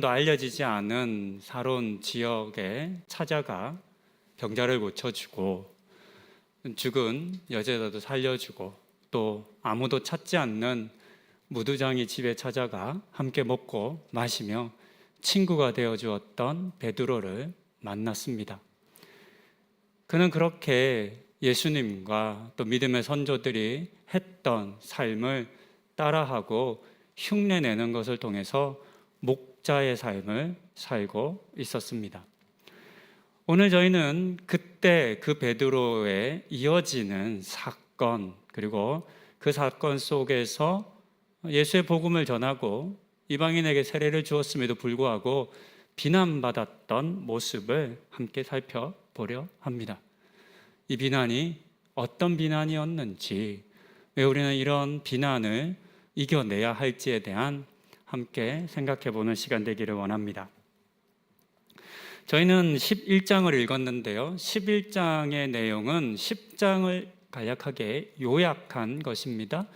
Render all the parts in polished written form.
도 알려지지 않은 사로운 지역에 찾아가 병자를 고쳐주고 죽은 여자도 살려주고 또 아무도 찾지 않는 무두장이 집에 찾아가 함께 먹고 마시며 친구가 되어 주었던 베드로를 만났습니다. 그는 그렇게 예수님과 또 믿음의 선조들이 했던 삶을 따라하고 흉내내는 것을 통해서 목자의 삶을 살고 있었습니다. 오늘 저희는 그때 그 베드로에 이어지는 사건, 그리고 그 사건 속에서 예수의 복음을 전하고 이방인에게 세례를 주었음에도 불구하고 비난받았던 모습을 함께 살펴보려 합니다. 이 비난이 어떤 비난이었는지, 왜 우리는 이런 비난을 이겨내야 할지에 대한 함께 생각해 보는 시간 되기를 원합니다. 저희는 11장을 읽었는데요. 11장의 내용은 10장을 간략하게 요약한 것입니다.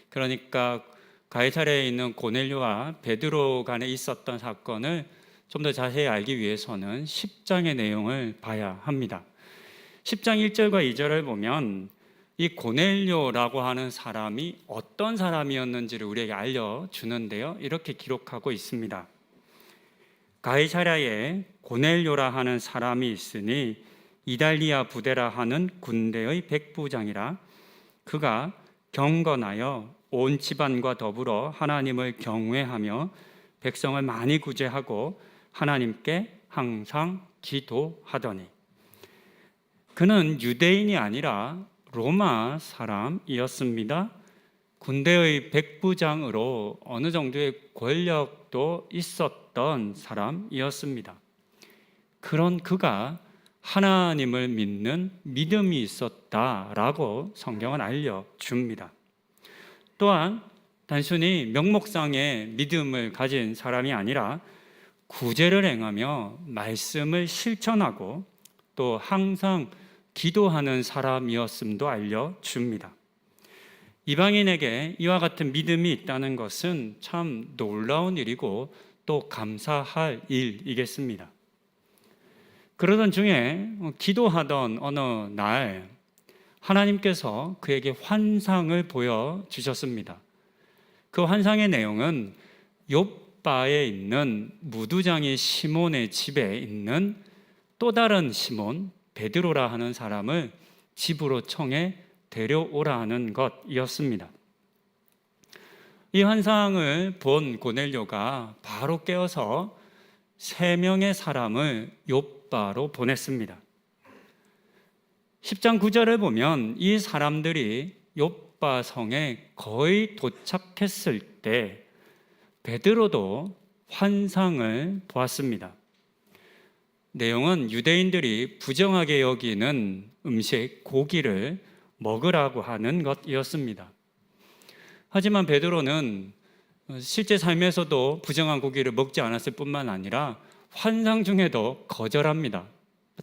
그러니까 가이사랴에 있는 고넬료와 베드로 간에 있었던 사건을 좀 더 자세히 알기 위해서는 10장의 내용을 봐야 합니다. 10장 1절과 2절을 보면 이 고넬료라고 하는 사람이 어떤 사람이었는지를 우리에게 알려주는데요. 이렇게 기록하고 있습니다. 가이사랴에 고넬료라 하는 사람이 있으니 이달리아 부대라 하는 군대의 백부장이라. 그가 경건하여 온 집안과 더불어 하나님을 경외하며 백성을 많이 구제하고 하나님께 항상 기도하더니. 그는 유대인이 아니라 로마 사람이었습니다. 군대의 백부장으로 어느 정도의 권력도 있었던 사람이었습니다. 그런 그가 하나님을 믿는 믿음이 있었다라고 성경은 알려줍니다. 또한 단순히 명목상의 믿음을 가진 사람이 아니라 구제를 행하며 말씀을 실천하고 또 항상 기도하는 사람이었음도 알려줍니다. 이방인에게 이와 같은 믿음이 있다는 것은 참 놀라운 일이고 또 감사할 일이겠습니다. 그러던 중에 기도하던 어느 날 하나님께서 그에게 환상을 보여주셨습니다. 그 환상의 내용은 욥바에 있는 무두장이 시몬의 집에 있는 또 다른 시몬 베드로라 하는 사람을 집으로 청해 데려오라 하는 것이었습니다. 이 환상을 본 고넬료가 바로 깨어서 3명의 사람을 욥바로 보냈습니다. 10장 9절을 보면 이 사람들이 욥바 성에 거의 도착했을 때 베드로도 환상을 보았습니다. 내용은 유대인들이 부정하게 여기는 음식, 고기를 먹으라고 하는 것이었습니다. 하지만 베드로는 실제 삶에서도 부정한 고기를 먹지 않았을 뿐만 아니라 환상 중에도 거절합니다.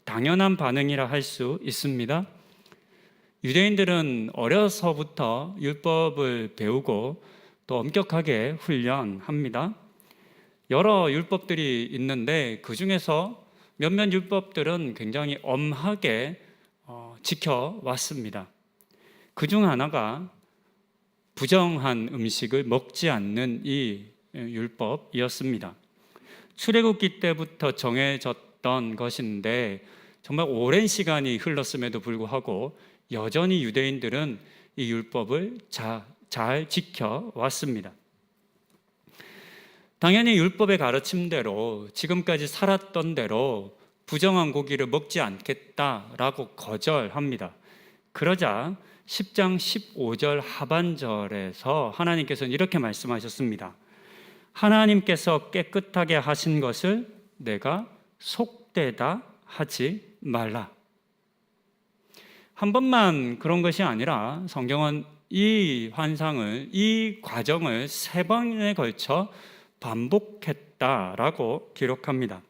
당연한 반응이라 할 수 있습니다. 유대인들은 어려서부터 율법을 배우고 또 엄격하게 훈련합니다. 여러 율법들이 있는데 그 중에서 몇몇 율법들은 굉장히 엄하게 지켜왔습니다. 그 중 하나가 부정한 음식을 먹지 않는 이 율법이었습니다. 출애굽기 때부터 정해졌던 것인데 정말 오랜 시간이 흘렀음에도 불구하고 여전히 유대인들은 이 율법을 잘 지켜왔습니다. 당연히 율법의 가르침대로 지금까지 살았던 대로 부정한 고기를 먹지 않겠다라고 거절합니다. 그러자 10장 15절 하반절에서 하나님께서는 이렇게 말씀하셨습니다. 하나님께서 깨끗하게 하신 것을 내가 속되다 하지 말라. 한 번만 그런 것이 아니라 성경은 이 환상을, 이 과정을 3번에 걸쳐 반복했다라고 기록합니다.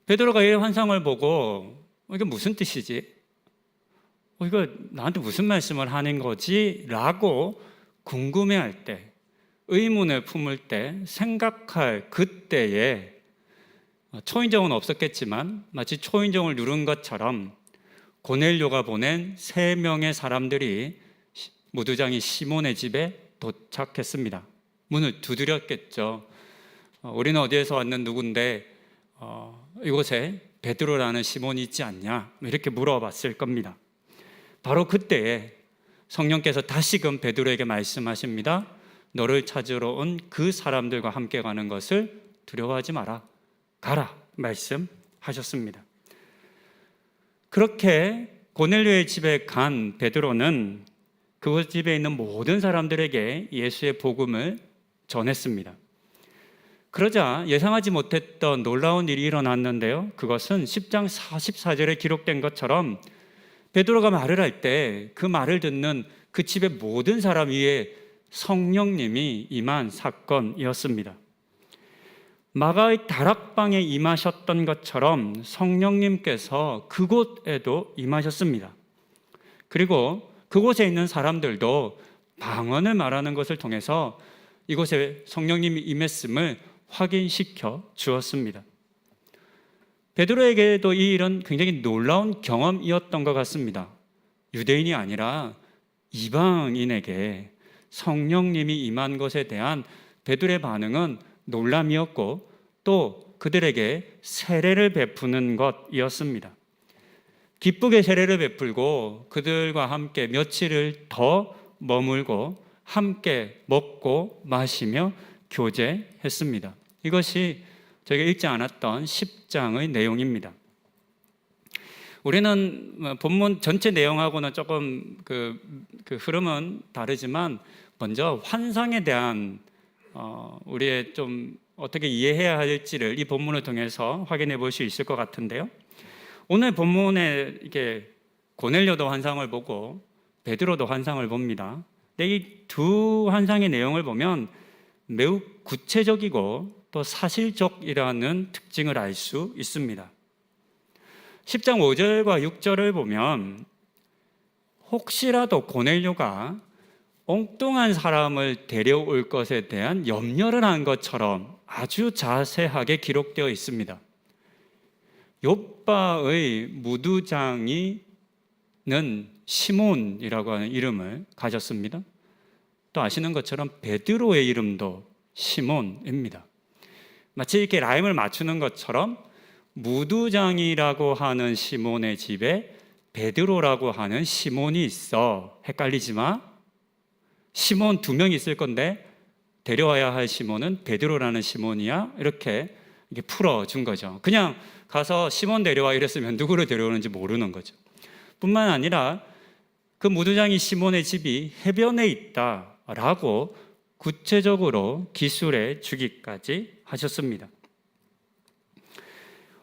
베드로가 이 환상을 보고 이게 무슨 뜻이지? 이거 나한테 무슨 말씀을 하는 거지? 라고 궁금해할 때, 의문을 품을 때 생각할 그때에 초인종은 없었겠지만 마치 초인종을 누른 것처럼 고넬료가 보낸 3명의 사람들이 무두장이 시몬의 집에 도착했습니다. 문을 두드렸겠죠. 우리는 어디에서 왔는 누군데 이곳에 베드로라는 시몬이 있지 않냐, 이렇게 물어봤을 겁니다. 바로 그때에 성령께서 다시금 베드로에게 말씀하십니다. 너를 찾으러 온 그 사람들과 함께 가는 것을 두려워하지 마라, 가라 말씀하셨습니다. 그렇게 고넬료의 집에 간 베드로는 그곳 집에 있는 모든 사람들에게 예수의 복음을 전했습니다. 그러자 예상하지 못했던 놀라운 일이 일어났는데요. 그것은 10장 44절에 기록된 것처럼 베드로가 말을 할 때 그 말을 듣는 그 집의 모든 사람 위에 성령님이 임한 사건이었습니다. 마가의 다락방에 임하셨던 것처럼 성령님께서 그곳에도 임하셨습니다. 그리고 그곳에 있는 사람들도 방언을 말하는 것을 통해서 이곳에 성령님이 임했음을 확인시켜 주었습니다. 베드로에게도 이 일은 굉장히 놀라운 경험이었던 것 같습니다. 유대인이 아니라 이방인에게 성령님이 임한 것에 대한 베드로의 반응은 놀람이었고 또 그들에게 세례를 베푸는 것이었습니다. 기쁘게 세례를 베풀고 그들과 함께 며칠을 더 머물고 함께 먹고 마시며 교제했습니다. 이것이 저희가 읽지 않았던 10장의 내용입니다. 우리는 본문 전체 내용하고는 조금 그 흐름은 다르지만 먼저 환상에 대한 우리의 좀 어떻게 이해해야 할지를 이 본문을 통해서 확인해 볼 수 있을 것 같은데요. 오늘 본문에 이게 고넬료도 환상을 보고 베드로도 환상을 봅니다. 근데 이 두 환상의 내용을 보면 매우 구체적이고 또 사실적이라는 특징을 알 수 있습니다. 10장 5절과 6절을 보면 혹시라도 고넬료가 엉뚱한 사람을 데려올 것에 대한 염려를 한 것처럼 아주 자세하게 기록되어 있습니다. 욥바의 무두장이는 시몬이라고 하는 이름을 가졌습니다. 또 아시는 것처럼 베드로의 이름도 시몬입니다. 마치 이렇게 라임을 맞추는 것처럼 무두장이라고 하는 시몬의 집에 베드로라고 하는 시몬이 있어. 헷갈리지 마. 시몬 2명 있을 건데 데려와야 할 시몬은 베드로라는 시몬이야. 이렇게 풀어준 거죠. 그냥 가서 시몬 데려와 이랬으면 누구를 데려오는지 모르는 거죠. 뿐만 아니라 그 무두장이 시몬의 집이 해변에 있다라고 구체적으로 기술해 주기까지 하셨습니다.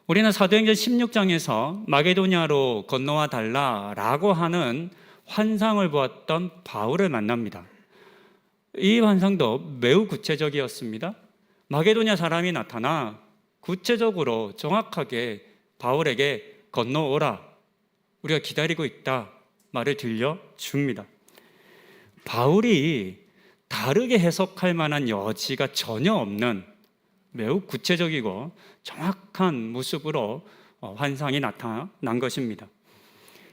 우리는 사도행전 16장에서 마게도냐로 건너와 달라라고 하는 환상을 보았던 바울을 만납니다. 이 환상도 매우 구체적이었습니다. 마게도냐 사람이 나타나 구체적으로 정확하게 바울에게 건너오라, 우리가 기다리고 있다 말을 들려줍니다. 바울이 다르게 해석할 만한 여지가 전혀 없는 매우 구체적이고 정확한 모습으로 환상이 나타난 것입니다.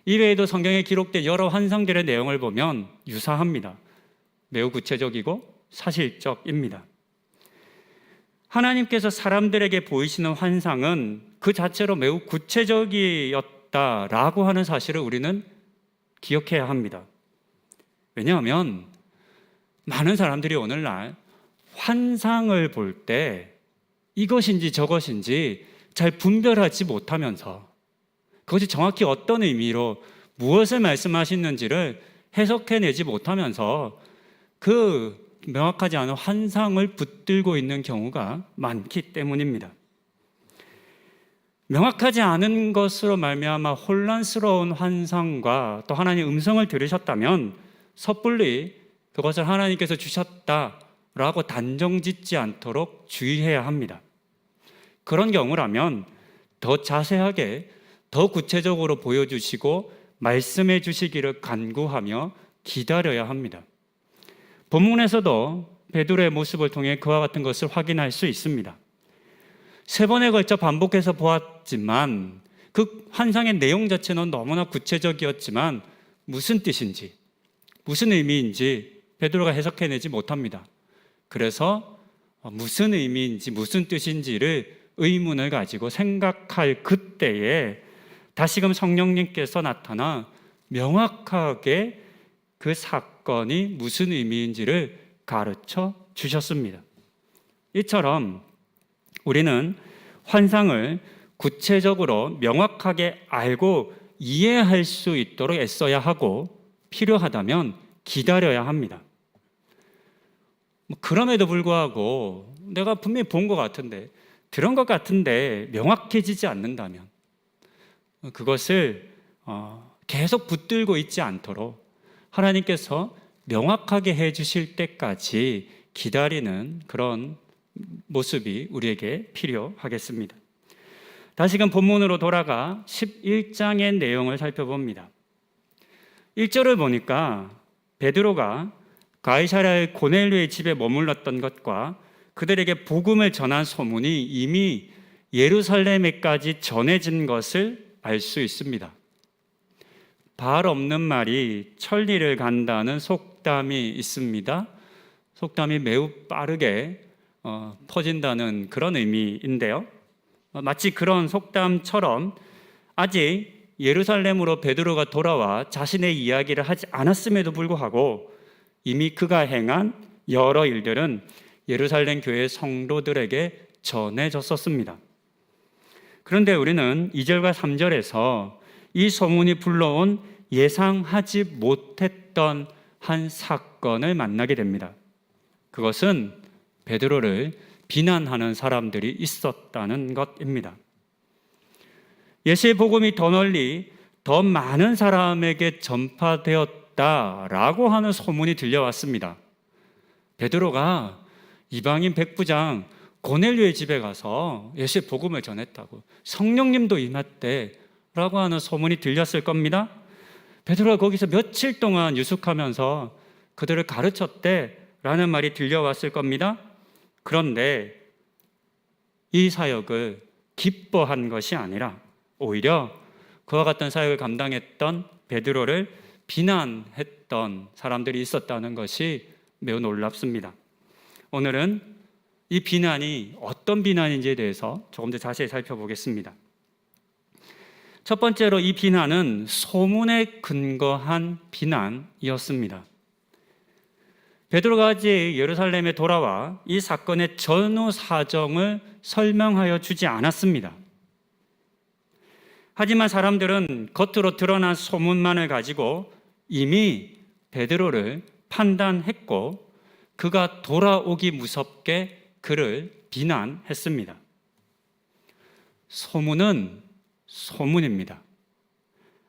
이외에도 성경에 기록된 여러 환상들의 내용을 보면 유사합니다. 매우 구체적이고 사실적입니다. 하나님께서 사람들에게 보이시는 환상은 그 자체로 매우 구체적이었다라고 하는 사실을 우리는 기억해야 합니다. 왜냐하면 많은 사람들이 오늘날 환상을 볼 때 이것인지 저것인지 잘 분별하지 못하면서 그것이 정확히 어떤 의미로 무엇을 말씀하시는지를 해석해내지 못하면서 그 명확하지 않은 환상을 붙들고 있는 경우가 많기 때문입니다. 명확하지 않은 것으로 말미암아 혼란스러운 환상과 또 하나님의 음성을 들으셨다면 섣불리 그것을 하나님께서 주셨다라고 단정짓지 않도록 주의해야 합니다. 그런 경우라면 더 자세하게 더 구체적으로 보여주시고 말씀해 주시기를 간구하며 기다려야 합니다. 본문에서도 베드로의 모습을 통해 그와 같은 것을 확인할 수 있습니다. 3번에 걸쳐 반복해서 보았지만 그 환상의 내용 자체는 너무나 구체적이었지만 무슨 뜻인지, 무슨 의미인지 베드로가 해석해내지 못합니다. 그래서 무슨 의미인지, 무슨 뜻인지를 의문을 가지고 생각할 그때에 다시금 성령님께서 나타나 명확하게 그 사건이 무슨 의미인지를 가르쳐 주셨습니다. 이처럼 우리는 환상을 구체적으로 명확하게 알고 이해할 수 있도록 애써야 하고 필요하다면 기다려야 합니다. 그럼에도 불구하고 내가 분명히 본 것 같은데, 들은 것 같은데 명확해지지 않는다면 그것을 계속 붙들고 있지 않도록 하나님께서 명확하게 해주실 때까지 기다리는 그런 모습이 우리에게 필요하겠습니다. 다시금 본문으로 돌아가 11장의 내용을 살펴봅니다. 1절을 보니까 베드로가 가이사랴의 고넬료의 집에 머물렀던 것과 그들에게 복음을 전한 소문이 이미 예루살렘에까지 전해진 것을 알 수 있습니다. 발 없는 말이 천리를 간다는 속담이 있습니다. 속담이 매우 빠르게 퍼진다는 그런 의미인데요. 마치 그런 속담처럼 아직 예루살렘으로 베드로가 돌아와 자신의 이야기를 하지 않았음에도 불구하고 이미 그가 행한 여러 일들은 예루살렘 교회 성도들에게 전해졌었습니다. 그런데 우리는 2절과 3절에서 이 소문이 불러온 예상하지 못했던 한 사건을 만나게 됩니다. 그것은 베드로를 비난하는 사람들이 있었다는 것입니다. 예수의 복음이 더 널리 더 많은 사람에게 전파되었다라고 하는 소문이 들려왔습니다. 베드로가 이방인 백부장 고넬료의 집에 가서 예수의 복음을 전했다고, 성령님도 임했대라고 하는 소문이 들렸을 겁니다. 베드로가 거기서 며칠 동안 유숙하면서 그들을 가르쳤대라는 말이 들려왔을 겁니다. 그런데 이 사역을 기뻐한 것이 아니라 오히려 그와 같은 사역을 감당했던 베드로를 비난했던 사람들이 있었다는 것이 매우 놀랍습니다. 오늘은 이 비난이 어떤 비난인지에 대해서 조금 더 자세히 살펴보겠습니다. 첫 번째로 이 비난은 소문에 근거한 비난이었습니다. 베드로가 아직 예루살렘에 돌아와 이 사건의 전후 사정을 설명하여 주지 않았습니다. 하지만 사람들은 겉으로 드러난 소문만을 가지고 이미 베드로를 판단했고 그가 돌아오기 무섭게 그를 비난했습니다. 소문은 소문입니다.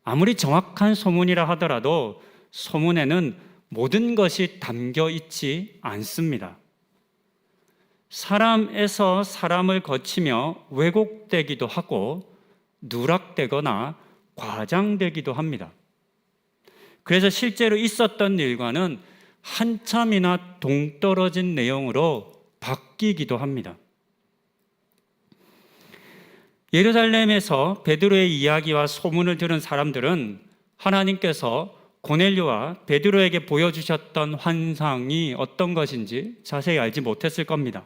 아무리 정확한 소문이라 하더라도 소문에는 모든 것이 담겨 있지 않습니다. 사람에서 사람을 거치며 왜곡되기도 하고 누락되거나 과장되기도 합니다. 그래서 실제로 있었던 일과는 한참이나 동떨어진 내용으로 바뀌기도 합니다. 예루살렘에서 베드로의 이야기와 소문을 들은 사람들은 하나님께서 고넬료와 베드로에게 보여주셨던 환상이 어떤 것인지 자세히 알지 못했을 겁니다.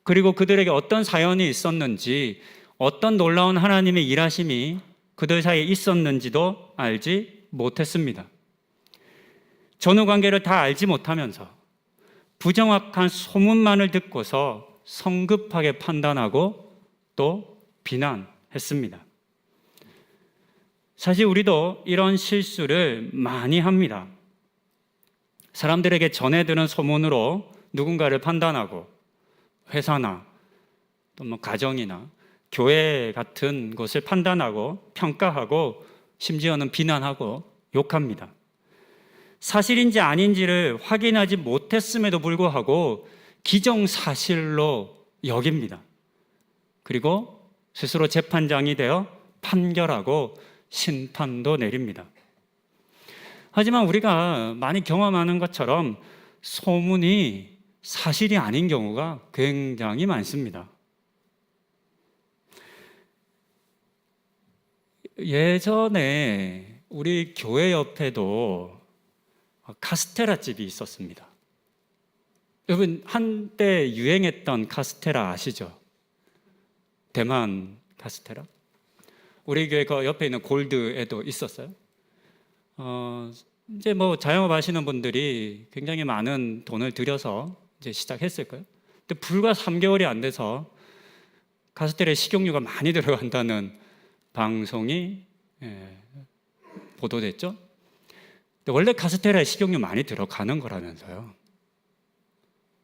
그리고 그들에게 어떤 사연이 있었는지, 어떤 놀라운 하나님의 일하심이 그들 사이에 있었는지도 알지 못했습니다. 전후 관계를 다 알지 못하면서 부정확한 소문만을 듣고서 성급하게 판단하고 또 비난했습니다. 사실 우리도 이런 실수를 많이 합니다. 사람들에게 전해 들은 소문으로 누군가를 판단하고 회사나 또 가정이나 교회 같은 곳을 판단하고 평가하고 심지어는 비난하고 욕합니다. 사실인지 아닌지를 확인하지 못했음에도 불구하고 기정사실로 여깁니다. 그리고 스스로 재판장이 되어 판결하고 심판도 내립니다. 하지만 우리가 많이 경험하는 것처럼 소문이 사실이 아닌 경우가 굉장히 많습니다. 예전에 우리 교회 옆에도 카스테라 집이 있었습니다. 여러분, 한때 유행했던 카스테라 아시죠? 대만 카스테라. 우리 교회 그 옆에 있는 골드에도 있었어요. 이제 뭐 자영업 하시는 분들이 굉장히 많은 돈을 들여서 이제 시작했을 거예요. 근데 불과 3개월이 안 돼서 카스테라에 식용유가 많이 들어간다는 방송이 보도됐죠. 근데 원래 카스테라에 식용유 많이 들어가는 거라면서요.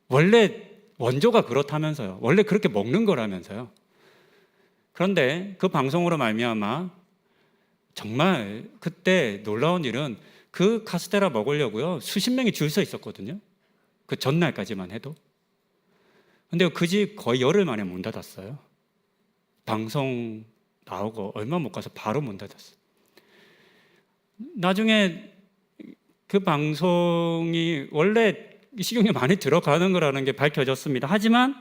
원래 원조가 그렇다면서요. 원래 그렇게 먹는 거라면서요. 그런데 그 방송으로 말미암아 정말 그때 놀라운 일은 그 카스테라 먹으려고요 수십 명이 줄 서 있었거든요. 그 전날까지만 해도. 근데 그 집 거의 열흘 만에 문 닫았어요. 방송 나오고 얼마 못 가서 바로 문 닫았어요. 나중에 그 방송이 원래 식용유 많이 들어가는 거라는 게 밝혀졌습니다. 하지만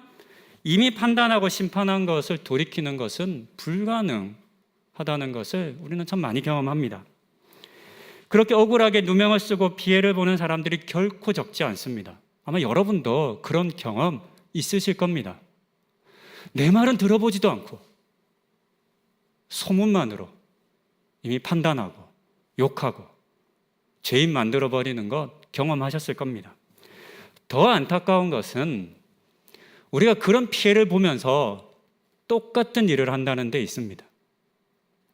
이미 판단하고 심판한 것을 돌이키는 것은 불가능하다는 것을 우리는 참 많이 경험합니다. 그렇게 억울하게 누명을 쓰고 피해를 보는 사람들이 결코 적지 않습니다. 아마 여러분도 그런 경험 있으실 겁니다. 내 말은 들어보지도 않고 소문만으로 이미 판단하고 욕하고 죄인 만들어버리는 것 경험하셨을 겁니다. 더 안타까운 것은 우리가 그런 피해를 보면서 똑같은 일을 한다는 데 있습니다.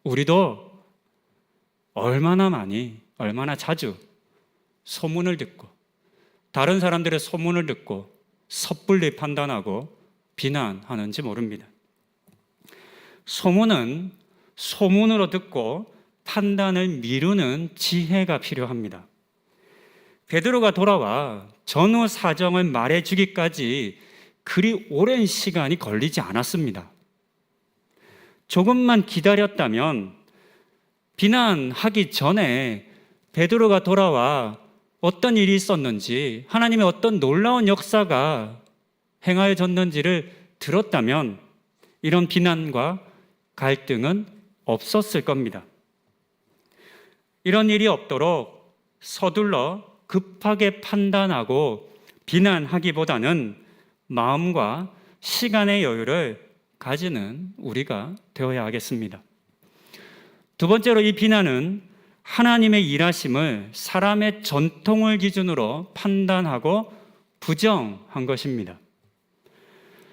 우리도 얼마나 많이, 얼마나 자주 소문을 듣고 다른 사람들의 소문을 듣고 섣불리 판단하고 비난하는지 모릅니다. 소문은 소문으로 듣고 판단을 미루는 지혜가 필요합니다. 베드로가 돌아와 전후 사정을 말해주기까지 그리 오랜 시간이 걸리지 않았습니다. 조금만 기다렸다면 비난하기 전에 베드로가 돌아와 어떤 일이 있었는지, 하나님의 어떤 놀라운 역사가 행하여졌는지를 들었다면 이런 비난과 갈등은 없었을 겁니다. 이런 일이 없도록 서둘러 급하게 판단하고 비난하기보다는 마음과 시간의 여유를 가지는 우리가 되어야 하겠습니다. 두 번째로 이 비난은 하나님의 일하심을 사람의 전통을 기준으로 판단하고 부정한 것입니다.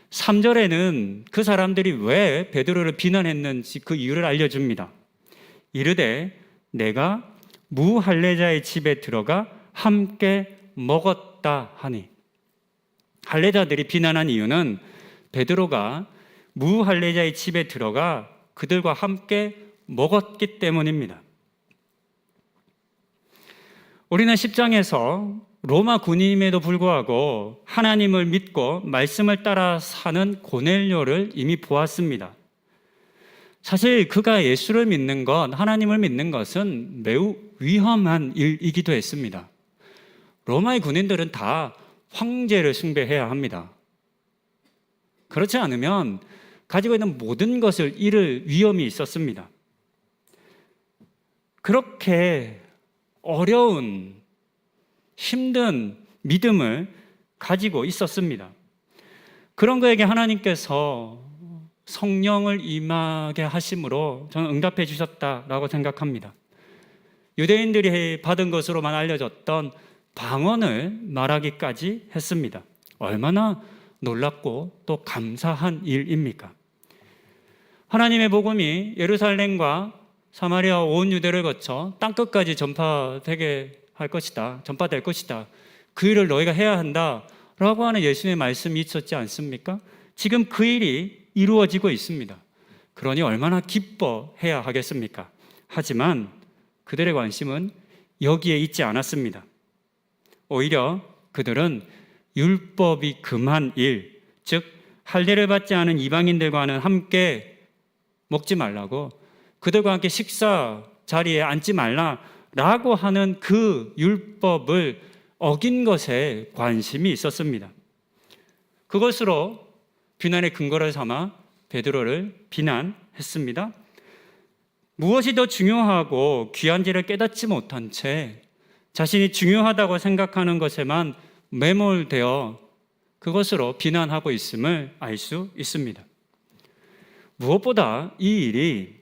3절에는 그 사람들이 왜 베드로를 비난했는지 그 이유를 알려줍니다. 이르되 내가 무할례자의 집에 들어가 함께 먹었다 하니. 할례자들이 비난한 이유는 베드로가 무할례자의 집에 들어가 그들과 함께 먹었기 때문입니다. 우리는 10장에서 로마 군인임에도 불구하고 하나님을 믿고 말씀을 따라 사는 고넬료를 이미 보았습니다. 사실 그가 예수를 믿는 것, 하나님을 믿는 것은 매우 위험한 일이기도 했습니다. 로마의 군인들은 다 황제를 숭배해야 합니다. 그렇지 않으면 가지고 있는 모든 것을 잃을 위험이 있었습니다. 그렇게 어려운, 힘든 믿음을 가지고 있었습니다. 그런 그에게 하나님께서 성령을 임하게 하심으로 저는 응답해 주셨다라고 생각합니다. 유대인들이 받은 것으로만 알려졌던 방언을 말하기까지 했습니다. 얼마나 놀랍고 또 감사한 일입니까? 하나님의 복음이 예루살렘과 사마리아 온 유대를 거쳐 땅끝까지 전파되게 할 것이다. 전파될 것이다. 그 일을 너희가 해야 한다. 라고 하는 예수님의 말씀이 있었지 않습니까? 지금 그 일이 이루어지고 있습니다. 그러니 얼마나 기뻐해야 하겠습니까? 하지만 그들의 관심은 여기에 있지 않았습니다. 오히려 그들은 율법이 금한 일, 즉 할례를 받지 않은 이방인들과는 함께 먹지 말라고, 그들과 함께 식사 자리에 앉지 말라라고 하는 그 율법을 어긴 것에 관심이 있었습니다. 그것으로 비난의 근거를 삼아 베드로를 비난했습니다. 무엇이 더 중요하고 귀한지를 깨닫지 못한 채 자신이 중요하다고 생각하는 것에만 매몰되어 그것으로 비난하고 있음을 알 수 있습니다. 무엇보다 이 일이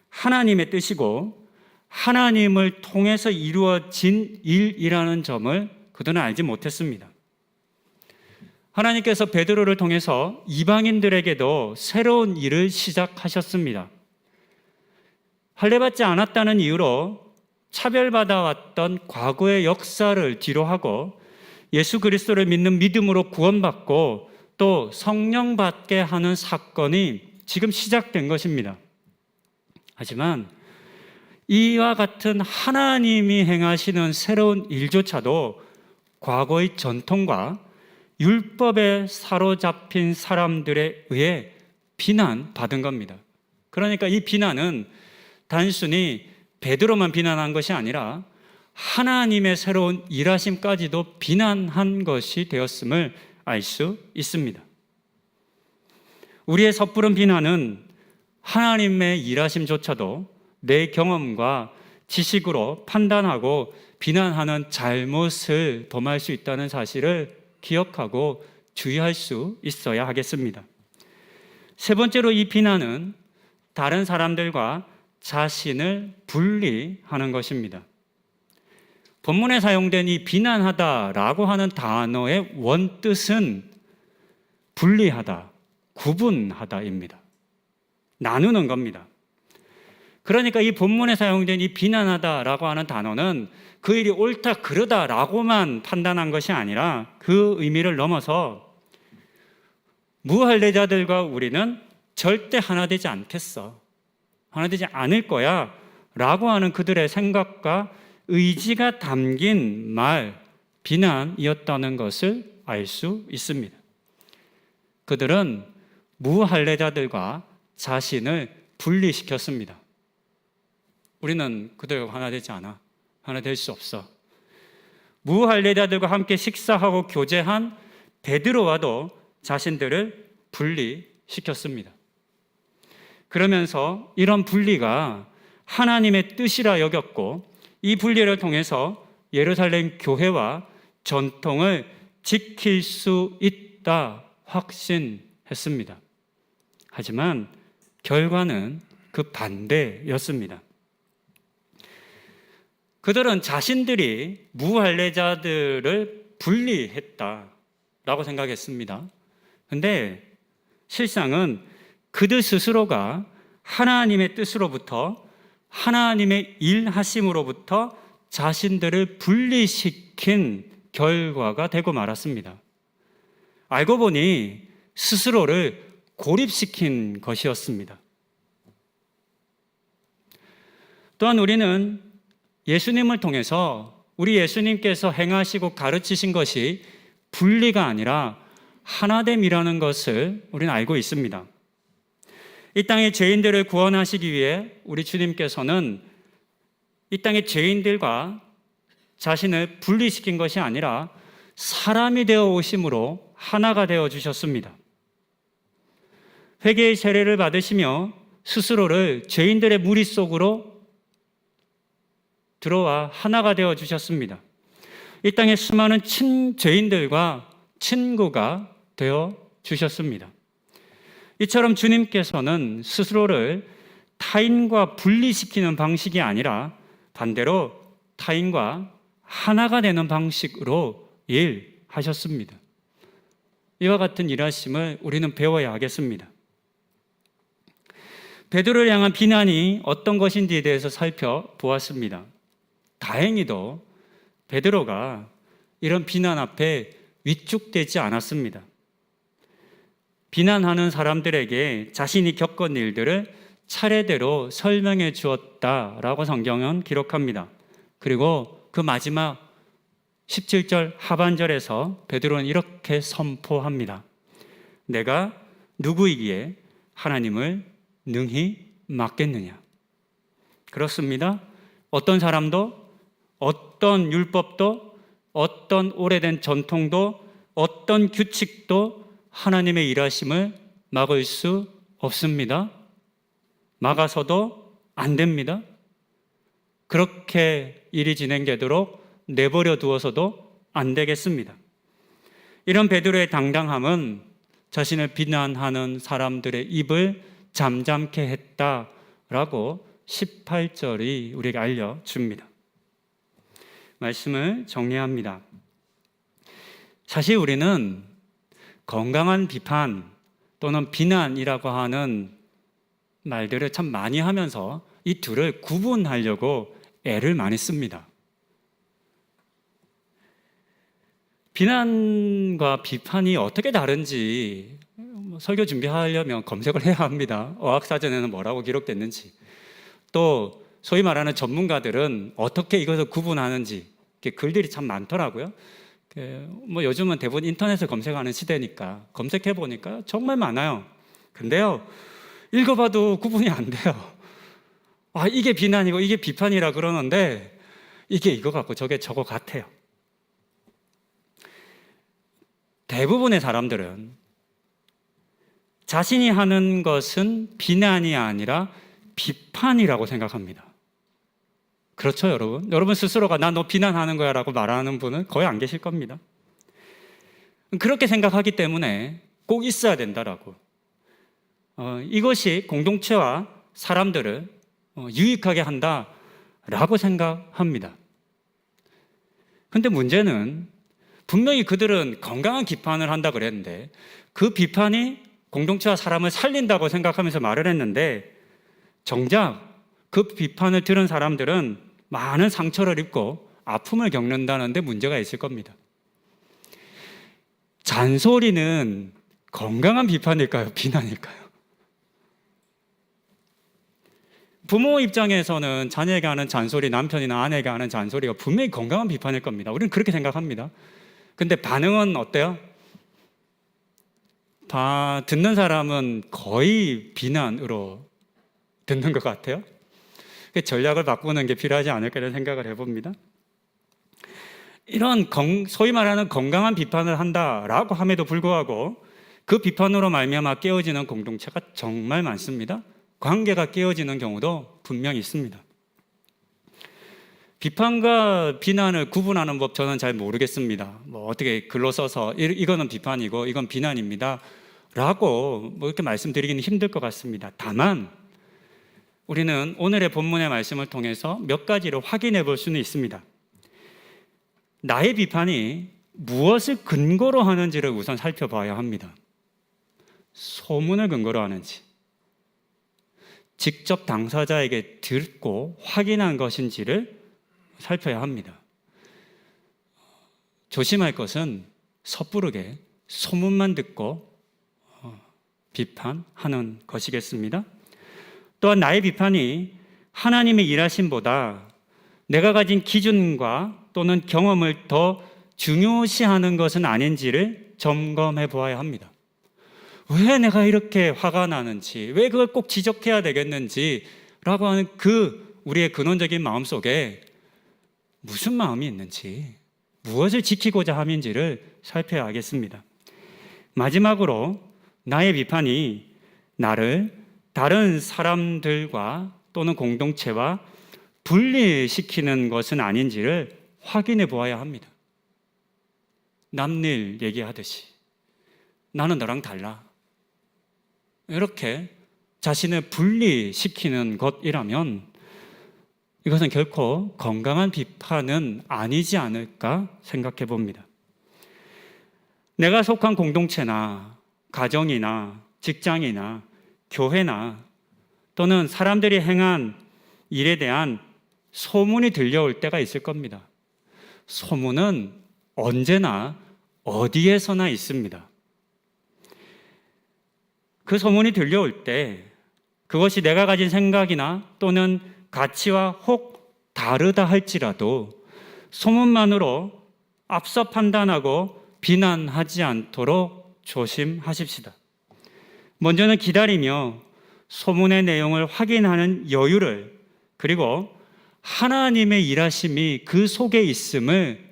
하나님의 뜻이고 하나님을 통해서 이루어진 일이라는 점을 그들은 알지 못했습니다. 하나님께서 베드로를 통해서 이방인들에게도 새로운 일을 시작하셨습니다. 할례받지 않았다는 이유로 차별받아왔던 과거의 역사를 뒤로하고 예수 그리스도를 믿는 믿음으로 구원받고 또 성령 받게 하는 사건이 지금 시작된 것입니다. 하지만 이와 같은 하나님이 행하시는 새로운 일조차도 과거의 전통과 율법에 사로잡힌 사람들에 의해 비난받은 겁니다. 그러니까 이 비난은 단순히 베드로만 비난한 것이 아니라 하나님의 새로운 일하심까지도 비난한 것이 되었음을 알 수 있습니다. 우리의 섣부른 비난은 하나님의 일하심조차도 내 경험과 지식으로 판단하고 비난하는 잘못을 범할 수 있다는 사실을 기억하고 주의할 수 있어야 하겠습니다. 세 번째로 이 비난은 다른 사람들과 자신을 분리하는 것입니다. 본문에 사용된 이 비난하다라고 하는 단어의 원뜻은 분리하다, 구분하다입니다. 나누는 겁니다. 그러니까 이 본문에 사용된 이 비난하다라고 하는 단어는 그 일이 옳다 그르다라고만 판단한 것이 아니라 그 의미를 넘어서 무할례자들과 우리는 절대 하나 되지 않겠어, 하나 되지 않을 거야 라고 하는 그들의 생각과 의지가 담긴 말, 비난이었다는 것을 알 수 있습니다. 그들은 무할례자들과 자신을 분리시켰습니다. 우리는 그들과 하나 되지 않아, 하나 될 수 없어. 무할례자들과 함께 식사하고 교제한 베드로와도 자신들을 분리시켰습니다. 그러면서 이런 분리가 하나님의 뜻이라 여겼고 이 분리를 통해서 예루살렘 교회와 전통을 지킬 수 있다 확신했습니다. 하지만 결과는 그 반대였습니다. 그들은 자신들이 무할례자들을 분리했다라고 생각했습니다. 그런데 실상은 그들 스스로가 하나님의 뜻으로부터 하나님의 일하심으로부터 자신들을 분리시킨 결과가 되고 말았습니다. 알고 보니 스스로를 고립시킨 것이었습니다. 또한 우리는 예수님을 통해서 우리 예수님께서 행하시고 가르치신 것이 분리가 아니라 하나됨이라는 것을 우리는 알고 있습니다. 이 땅의 죄인들을 구원하시기 위해 우리 주님께서는 이 땅의 죄인들과 자신을 분리시킨 것이 아니라 사람이 되어 오심으로 하나가 되어 주셨습니다. 회개의 세례를 받으시며 스스로를 죄인들의 무리 속으로 들어와 하나가 되어 주셨습니다. 이 땅의 수많은 죄인들과 친구가 되어 주셨습니다. 이처럼 주님께서는 스스로를 타인과 분리시키는 방식이 아니라 반대로 타인과 하나가 되는 방식으로 일하셨습니다. 이와 같은 일하심을 우리는 배워야 하겠습니다. 베드로를 향한 비난이 어떤 것인지에 대해서 살펴보았습니다. 다행히도 베드로가 이런 비난 앞에 위축되지 않았습니다. 비난하는 사람들에게 자신이 겪은 일들을 차례대로 설명해 주었다라고 성경은 기록합니다. 그리고 그 마지막 17절 하반절에서 베드로는 이렇게 선포합니다. 내가 누구이기에 하나님을 능히 막겠느냐. 그렇습니다. 어떤 사람도 어떤 율법도 어떤 오래된 전통도 어떤 규칙도 하나님의 일하심을 막을 수 없습니다. 막아서도 안 됩니다. 그렇게 일이 진행되도록 내버려 두어서도 안 되겠습니다. 이런 베드로의 당당함은 자신을 비난하는 사람들의 입을 잠잠케 했다라고 18절이 우리에게 알려줍니다. 말씀을 정리합니다. 사실 우리는 건강한 비판 또는 비난이라고 하는 말들을 참 많이 하면서 이 둘을 구분하려고 애를 많이 씁니다. 비난과 비판이 어떻게 다른지 설교 준비하려면 검색을 해야 합니다. 어학사전에는 뭐라고 기록됐는지, 또 소위 말하는 전문가들은 어떻게 이것을 구분하는지 글들이 참 많더라고요. 요즘은 대부분 인터넷을 검색하는 시대니까 검색해 보니까 정말 많아요. 근데요, 읽어봐도 구분이 안 돼요. 이게 비난이고 이게 비판이라 그러는데 이게 이거 같고 저게 저거 같아요. 대부분의 사람들은 자신이 하는 것은 비난이 아니라 비판이라고 생각합니다. 그렇죠, 여러분? 여러분 스스로가 나 너 비난하는 거야 라고 말하는 분은 거의 안 계실 겁니다. 그렇게 생각하기 때문에 꼭 있어야 된다라고. 이것이 공동체와 사람들을 유익하게 한다라고 생각합니다. 근데 문제는 분명히 그들은 건강한 비판을 한다 그랬는데 그 비판이 공동체와 사람을 살린다고 생각하면서 말을 했는데 정작 그 비판을 들은 사람들은 많은 상처를 입고 아픔을 겪는다는데 문제가 있을 겁니다. 잔소리는 건강한 비판일까요? 비난일까요? 부모 입장에서는 자녀에게 하는 잔소리, 남편이나 아내에게 하는 잔소리가 분명히 건강한 비판일 겁니다. 우리는 그렇게 생각합니다. 근데 반응은 어때요? 듣는 사람은 거의 비난으로 듣는 것 같아요. 전략을 바꾸는 게 필요하지 않을까 이런 생각을 해봅니다. 이런 소위 말하는 건강한 비판을 한다라고 함에도 불구하고 그 비판으로 말미암아 깨어지는 공동체가 정말 많습니다. 관계가 깨어지는 경우도 분명히 있습니다. 비판과 비난을 구분하는 법 저는 잘 모르겠습니다. 어떻게 글로 써서 이거는 비판이고 이건 비난입니다 라고 이렇게 말씀드리기는 힘들 것 같습니다. 다만 우리는 오늘의 본문의 말씀을 통해서 몇 가지를 확인해 볼 수는 있습니다. 나의 비판이 무엇을 근거로 하는지를 우선 살펴봐야 합니다. 소문을 근거로 하는지, 직접 당사자에게 듣고 확인한 것인지를 살펴야 합니다. 조심할 것은 섣부르게 소문만 듣고 비판하는 것이겠습니다. 또한 나의 비판이 하나님의 일하심보다 내가 가진 기준과 또는 경험을 더 중요시하는 것은 아닌지를 점검해 보아야 합니다. 왜 내가 이렇게 화가 나는지, 왜 그걸 꼭 지적해야 되겠는지 라고 하는 우리의 근원적인 마음 속에 무슨 마음이 있는지, 무엇을 지키고자 함인지를 살펴야겠습니다. 마지막으로 나의 비판이 나를 다른 사람들과 또는 공동체와 분리시키는 것은 아닌지를 확인해 보아야 합니다. 남일 얘기하듯이 나는 너랑 달라, 이렇게 자신을 분리시키는 것이라면 이것은 결코 건강한 비판은 아니지 않을까 생각해 봅니다. 내가 속한 공동체나 가정이나 직장이나 교회나 또는 사람들이 행한 일에 대한 소문이 들려올 때가 있을 겁니다. 소문은 언제나 어디에서나 있습니다. 그 소문이 들려올 때 그것이 내가 가진 생각이나 또는 가치와 혹 다르다 할지라도 소문만으로 앞서 판단하고 비난하지 않도록 조심하십시다. 먼저는 기다리며 소문의 내용을 확인하는 여유를, 그리고 하나님의 일하심이 그 속에 있음을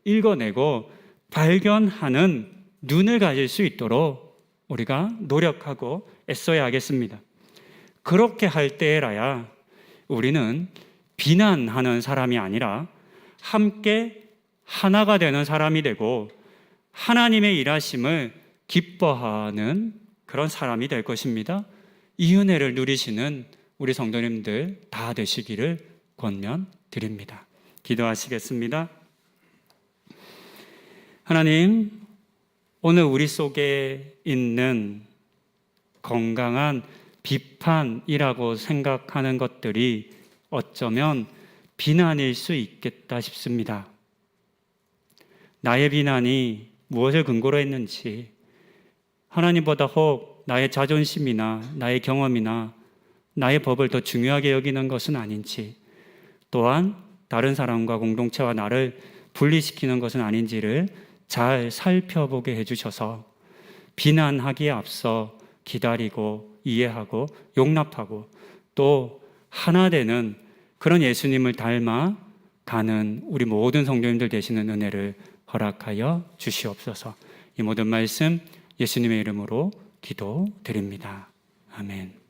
읽어내고 발견하는 눈을 가질 수 있도록 우리가 노력하고 애써야 하겠습니다. 그렇게 할 때라야 우리는 비난하는 사람이 아니라 함께 하나가 되는 사람이 되고 하나님의 일하심을 기뻐하는 그런 사람이 될 것입니다. 이 은혜를 누리시는 우리 성도님들 다 되시기를 권면드립니다. 기도하시겠습니다. 하나님, 오늘 우리 속에 있는 건강한 비판이라고 생각하는 것들이 어쩌면 비난일 수 있겠다 싶습니다. 나의 비난이 무엇을 근거로 했는지, 하나님보다 혹 나의 자존심이나 나의 경험이나 나의 법을 더 중요하게 여기는 것은 아닌지, 또한 다른 사람과 공동체와 나를 분리시키는 것은 아닌지를 잘 살펴보게 해주셔서 비난하기에 앞서 기다리고 이해하고 용납하고 또 하나 되는 그런 예수님을 닮아 가는 우리 모든 성도님들 되시는 은혜를 허락하여 주시옵소서. 이 모든 말씀 예수님의 이름으로 기도드립니다. 아멘.